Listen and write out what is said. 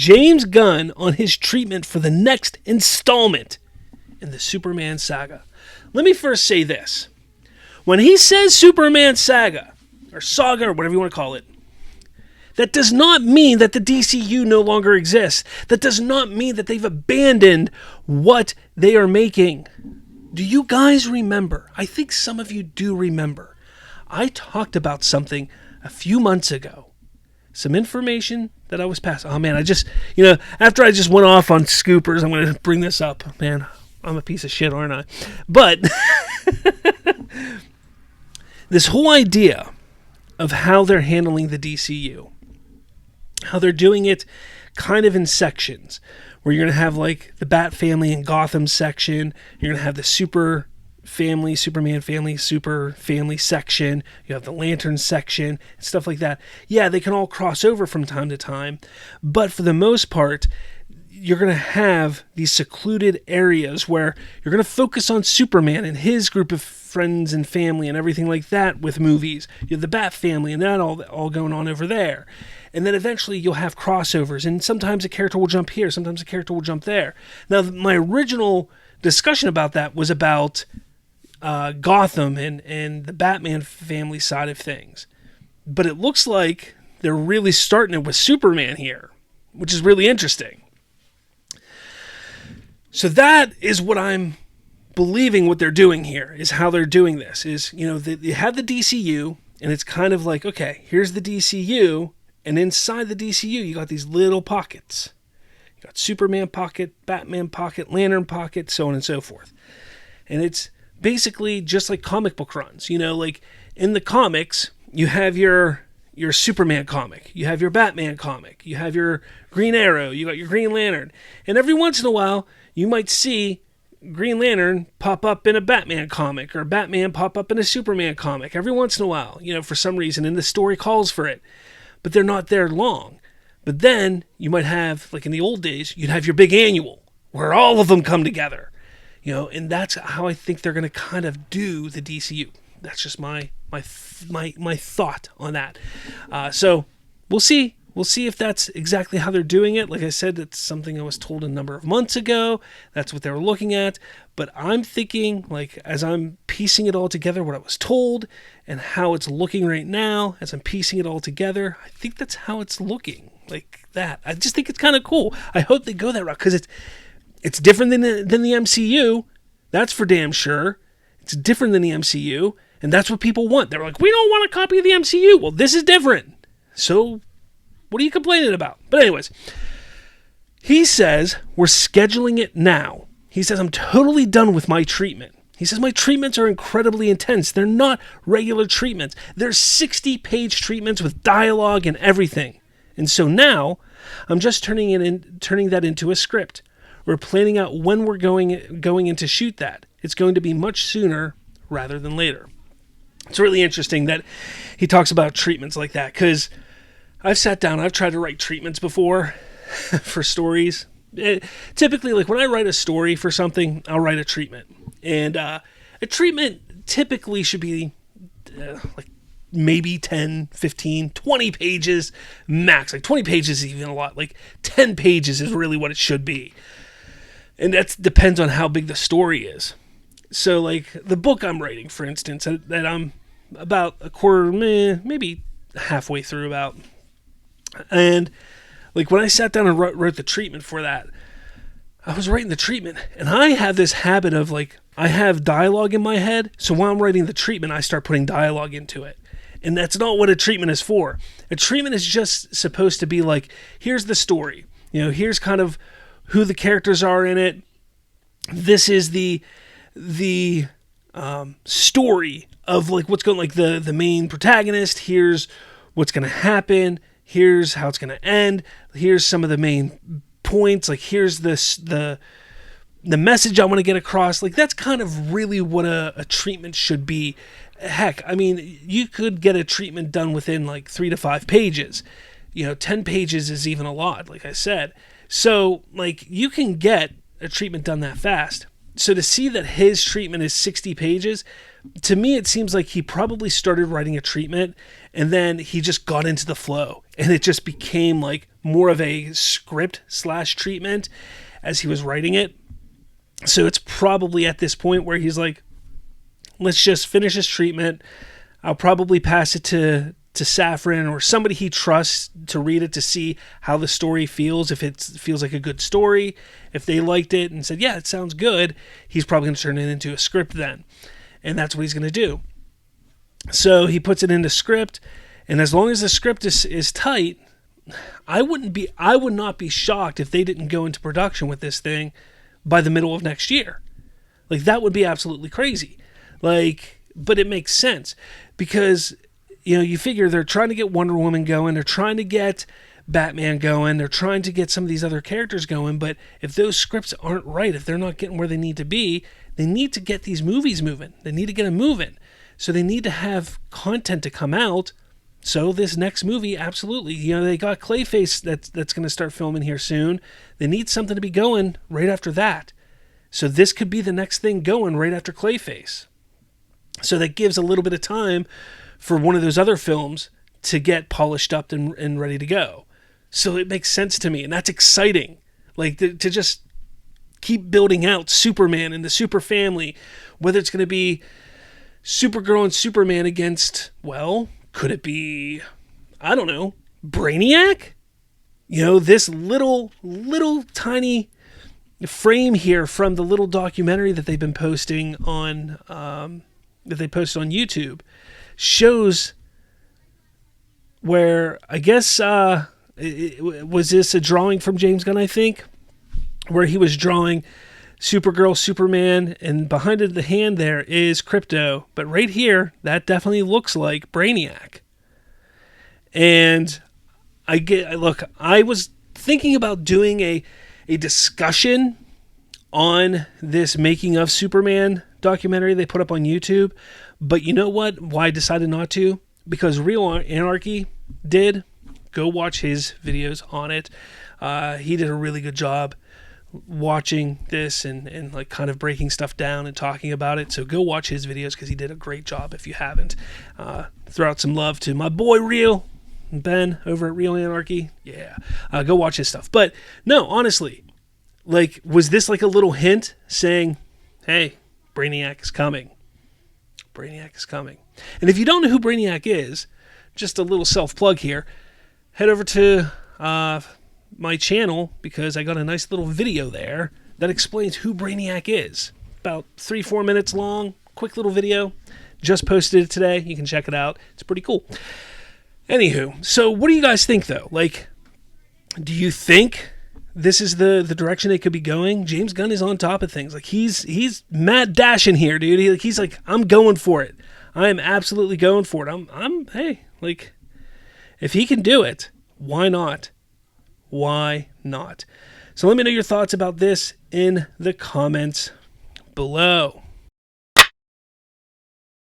James Gunn on his treatment for the next installment in the Superman saga. Let me first say this. When he says Superman saga, or saga, or whatever you want to call it, that does not mean that the DCU no longer exists. That does not mean that they've abandoned what they are making. Do you guys remember? I think some of you do remember. I talked about something a few months ago. Some information that I was passing. Oh man, after I just went off on scoopers, I'm going to bring this up. Man, I'm a piece of shit, aren't I? But this whole idea of how they're handling the DCU, how they're doing it kind of in sections, where you're going to have like the Bat family and Gotham section, you're going to have the Superman family, super family section, you have the Lantern section, and stuff like that. Yeah, they can all cross over from time to time, but for the most part, you're going to have these secluded areas where you're going to focus on Superman and his group of friends and family and everything like that with movies. You have the Bat family and that all going on over there. And then eventually you'll have crossovers, and sometimes a character will jump here, sometimes a character will jump there. Now, my original discussion about that was about Gotham and the Batman family side of things. But it looks like they're really starting it with Superman here, which is really interesting. So that is what I'm believing what they're doing here, is how they're doing this. Is, they have the DCU, and it's kind of like, okay, here's the DCU, and inside the DCU, you got these little pockets. You got Superman pocket, Batman pocket, Lantern pocket, so on and so forth. And it's basically just like comic book runs. Like in the comics, you have your Superman comic, you have your Batman comic, you have your Green Arrow, you got your Green Lantern. And every once in a while, you might see Green Lantern pop up in a Batman comic, or Batman pop up in a Superman comic every once in a while, for some reason, and the story calls for it. But they're not there long. But then you might have, like in the old days, you'd have your big annual where all of them come together. And that's how I think they're going to kind of do the DCU. That's just my thought on that. So we'll see. We'll see if that's exactly how they're doing it. Like I said, it's something I was told a number of months ago. That's what they were looking at. But I'm thinking, like, as I'm piecing it all together, what I was told and how it's looking right now, as I'm piecing it all together, I think that's how it's looking, like that. I just think it's kind of cool. I hope they go that route, because it's different than the MCU. That's for damn sure. It's different than the MCU, and that's what people want. They're like, we don't want a copy of the MCU. Well, this is different. So what are you complaining about? But anyways, he says we're scheduling it now. He says, I'm totally done with my treatment. He says, my treatments are incredibly intense. They're not regular treatments. They're 60-page treatments with dialogue and everything. And so now I'm just turning that into a script. We're planning out when we're going in to shoot that. It's going to be much sooner rather than later. It's really interesting that he talks about treatments like that, because I've sat down, I've tried to write treatments before for stories. Typically, like when I write a story for something, I'll write a treatment. And a treatment typically should be like maybe 10, 15, 20 pages max. Like 20 pages is even a lot. Like 10 pages is really what it should be. And that depends on how big the story is. So like the book I'm writing, for instance, that I'm about a quarter, maybe halfway through about. And like when I sat down and wrote the treatment for that, I was writing the treatment, and I have this habit of like, I have dialogue in my head, so while I'm writing the treatment, I start putting dialogue into it. And that's not what a treatment is for. A treatment is just supposed to be like, here's the story. Here's kind of who the characters are in it. This is the story of like what's going, like the main protagonist. Here's what's going to happen. Here's how it's going to end. Here's some of the main points. Like here's the message I want to get across. Like that's kind of really what a treatment should be. Heck, I mean, you could get a treatment done within like 3 to 5 pages. 10 pages is even a lot, like I said. So like you can get a treatment done that fast. So to see that his treatment is 60 pages, to me it seems like he probably started writing a treatment and then he just got into the flow and it just became like more of a script / treatment as he was writing it. So it's probably at this point where he's like, let's just finish this treatment. I'll probably pass it to Safran or somebody he trusts to read it to see how the story feels. If it feels like a good story, if they liked it and said, yeah, it sounds good, he's probably going to turn it into a script then. And that's what he's going to do. So he puts it into script, and as long as the script is tight, I would not be shocked if they didn't go into production with this thing by the middle of next year. Like, that would be absolutely crazy. Like, but it makes sense because, you know, you figure they're trying to get Wonder Woman going, they're trying to get Batman going, they're trying to get some of these other characters going, but if those scripts aren't right, if they're not getting where they need to be, they need to get these movies moving. They need to get them moving. So they need to have content to come out. So this next movie, absolutely, you know, they got Clayface that's going to start filming here soon. They need something to be going right after that. So this could be the next thing going right after Clayface. So that gives a little bit of time for one of those other films to get polished up and ready to go. So it makes sense to me, and that's exciting. Like, to just keep building out Superman and the Super Family, whether it's going to be Supergirl and Superman against, well, could it be, I don't know, Brainiac? You know, this little tiny frame here from the little documentary that they've been posting on, that they posted on YouTube, shows where, I guess, was this a drawing from James Gunn, I think, where he was drawing Supergirl, Superman, and behind the hand there is Crypto. But right here, that definitely looks like Brainiac. And I was thinking about doing a discussion on this Making of Superman documentary they put up on YouTube. But you know what? Why I decided not to? Because Real Anarchy did. Go watch his videos on it. He did a really good job watching this and like kind of breaking stuff down and talking about it. So go watch his videos because he did a great job if you haven't. Throw out some love to my boy Real Ben over at Real Anarchy. Yeah, go watch his stuff. But no, honestly, like, was this like a little hint saying, hey, Brainiac is coming. Brainiac is coming. And if you don't know who Brainiac is, just a little self-plug here, head over to my channel because I got a nice little video there that explains who Brainiac is. About 3-4 minutes long, quick little video. Just posted it today. You can check it out. It's pretty cool. Anywho, so what do you guys think, though? Like, do you think this is the direction they could be going? James Gunn is on top of things. Like, he's mad dashing here, dude. He's like, I'm going for it. I am absolutely going for it. Hey, like, if he can do it, why not? Why not? So let me know your thoughts about this in the comments below.